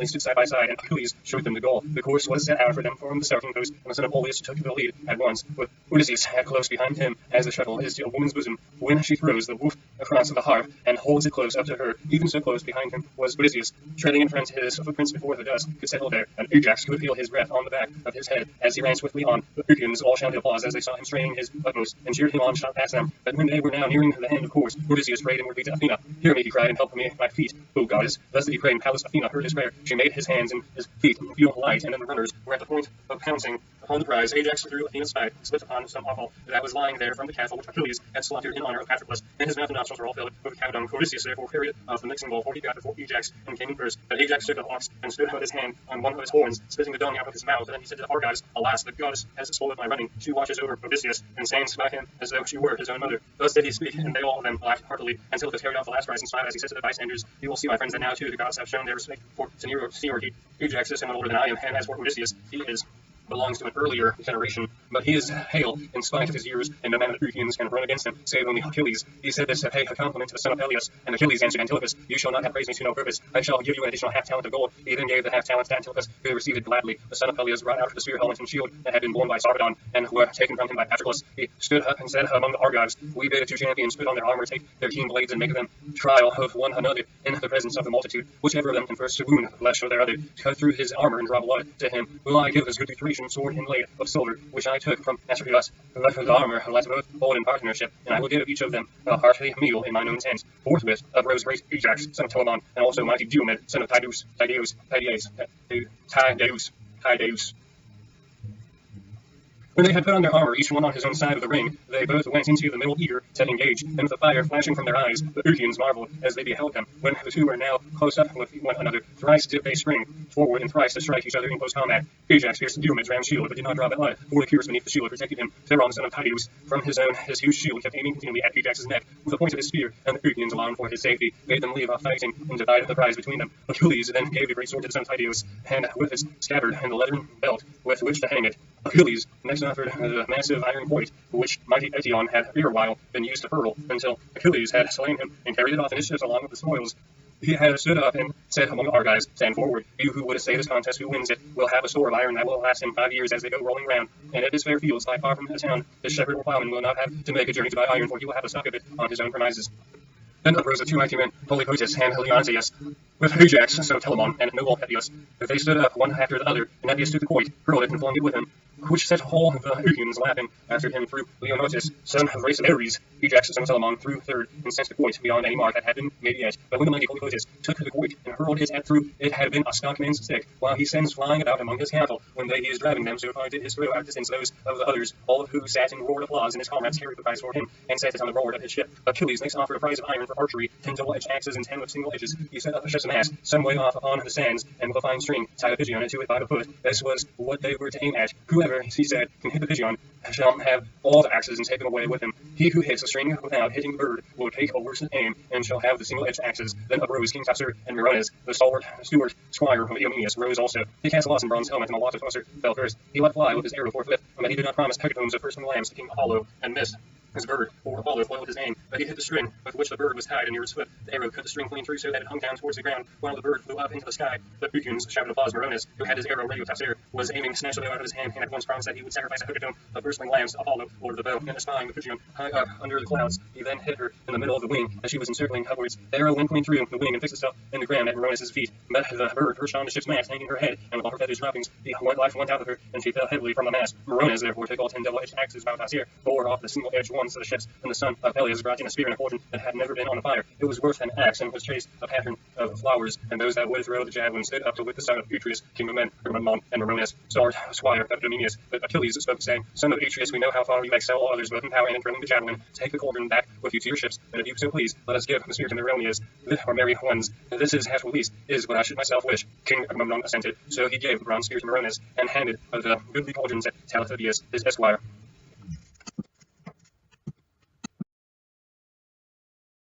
They stood side by side, and Achilles showed them the goal. The course was set out for them from the starting post, and the son of Oileus took the lead at once, with Odysseus close behind him, as the shuttle is to a woman's bosom when she throws the woof across the hearth and holds it close up to her. Even so close behind him was Odysseus, treading in front, his footprints before the dust could settle there, and Ajax could feel his breath on the back of his head as he ran swiftly on. The Persians all shouted applause as they saw him straining his utmost, and cheered him on shot past them. But when they were now nearing the end of course, Odysseus prayed inwardly to Athena. "Hear me," he cried, "and help me my feet, O goddess." Thus did he pray, and Pallas Athena heard his prayer. She made his hands and his feet feel light, and then the runners were at the point of pouncing upon the prize. Ajax threw Athena's spike, slipped upon some offal that was lying there from the castle which Achilles had slaughtered in honor of Patroclus, and his mouth and nostrils were all filled with cow dung. Odysseus therefore carried off the mixing bowl, for he got before Ajax, and came in first. But Ajax took the ox, and stood with his hand on one of his horns, spitting the dung out of his mouth. And then he said to the Argives, "Alas, the goddess has spoiled my running. She watches over Odysseus, and stands by him as though she were his own mother." Thus did he speak, and they all of them laughed heartily. And Antilochus carried off the last prize, and smiled as he said to the bystanders, "You will see, my friends, that now too the gods have shown their respect for seniority. Ajax is somewhat older than I am, and as for Odysseus, he belongs to an earlier generation, but he is hale in spite of his years, and no man of the Phrygians can run against him, save only Achilles." He said this to pay a compliment to the son of Peleus, and Achilles answered Antilochus, "You shall not have praised me to no purpose. I shall give you an additional half-talent of gold." He then gave the half-talent to Antilochus, who received it gladly. The son of Peleus brought out the spear helmet and shield that had been borne by Sarpedon, and were taken from him by Patroclus. He stood up and said among the Argives, "We bid two champions put on their armor, take their keen blades, and make them trial of one another in the presence of the multitude. Whichever of them can first wound the flesh of their other, cut through his armor and draw blood, to him will I give his good Thracian sword inlaid of silver, which I took from Patroclus. Let the armor let both hold in partnership, and I will give each of them a hearty meal in mine own tent." Forthwith uprose great Ajax, son of Telamon, and also mighty Diomed, son of Tydeus. When they had put on their armor, each one on his own side of the ring, they both went into the middle eager to engage, and with the fire flashing from their eyes, the Phrygians marveled as they beheld them. When the two were now close up with one another, thrice did they spring forward, and thrice to strike each other in close combat. Ajax pierced Diomed's round shield, but did not draw blood, for the pierce beneath the shield protected him. Theron, son of Tydeus, from his huge shield, kept aiming continually at Ajax's neck with the point of his spear, and the Phrygians, allowing for his safety, bade them leave off fighting, and divided the prize between them. Achilles then gave the great sword to the son of Tydeus, and with its scabbard and the leathern belt with which to hang it. Achilles next offered the massive iron quoit, which mighty Eetion had erewhile been used to hurl, until Achilles had slain him, and carried it off in his ships along with the spoils. He had stood up and said among the Argives, "Stand forward. You who would essay this contest, who wins it, will have a store of iron that will last him 5 years as they go rolling round. And at his fair fields, lie far from the town, this shepherd or plowman will not have to make a journey to buy iron, for he will have a stock of it on his own premises." Then uprose the two mighty men, Polypoetus and Leontius, with Ajax, son of Telamon, and noble Epius. They stood up one after the other, and Epius took the quoit, hurled it, and flung it with him, which set all the Phrygians laughing. After him threw Leonotis, son of race of Ares. Ajax, son of Telamon, threw third, and sent the quoit beyond any mark that had been made yet. But when the mighty Polypoetus took the quoit and hurled it at through, it had been a stockman's stick, while he sends flying about among his cattle. When he is driving them, so far did his throw outdistance those of the others, all of who sat in roared applause, and his comrades carried the prize for him, and set it on the roar of his ship. Achilles next offered a prize of iron for archery, 10 double-edged axes and 10 with single edges. He set up a ship's mast some way off upon the sands, and with a fine string tied a pigeon to it by the foot. This was what they were to aim at. Whoever, he said, can hit the pigeon shall have all the axes and take them away with him. He who hits a string without hitting the bird will take a worse aim, and shall have the single-edged axes. Then uprose King Topsir, and Meriones, the stalwart steward squire of Iomenius, rose also. He cast lots in bronze helmet, and the lot of Topsir fell first. He let fly with his arrow forthwith, but he did not promise hecatombs of firstling lambs to King Apollo, and missed his bird, for Apollo foiled his aim, but he hit the string with which the bird was tied, and near its foot the arrow cut the string clean through, so that it hung down towards the ground, while the bird flew up into the sky. The Phrygians shouted applause. Meriones, who had his arrow ready with Topsir, was aiming, snatched the bow out of his hand, and at once promised that he would sacrifice a hecatomb of firstling lambs to Apollo, lord of the bow. And espying the pigeon high up under the clouds, he then hit her in the middle of the wing, as she was encircling upwards. The arrow went clean through the wing, and fixed itself in the ground at Meriones' feet. But the bird perched on the ship's mast, hanging her head, and with all her feathers droppings, the life went out of her, and she fell heavily from the mast. Meriones therefore took all 10 double-edged axes by Topsir, bore off the single-edged ones of the ships, and the son of Peleus brought in a spear and a fortune that had never been on the fire. It was worth an axe, and was chased a pattern of flowers, and those that would throw the javelin stood up to with the son of Atreus, king of men, Agamemnon, and Meriones, stalwart squire of Idomeneus. But Achilles spoke, saying, "Son of Atreus, we know how far you excel all others both in power and in throwing the javelin. Take the cauldron back with you to your ships, and if you so please, let us give the spear to Meriones, or merry ones. This is at least is what I should myself wish." King Agamemnon assented, so he gave the bronze spear to Meriones, and handed the goodly cauldrons at Talthybius, his esquire.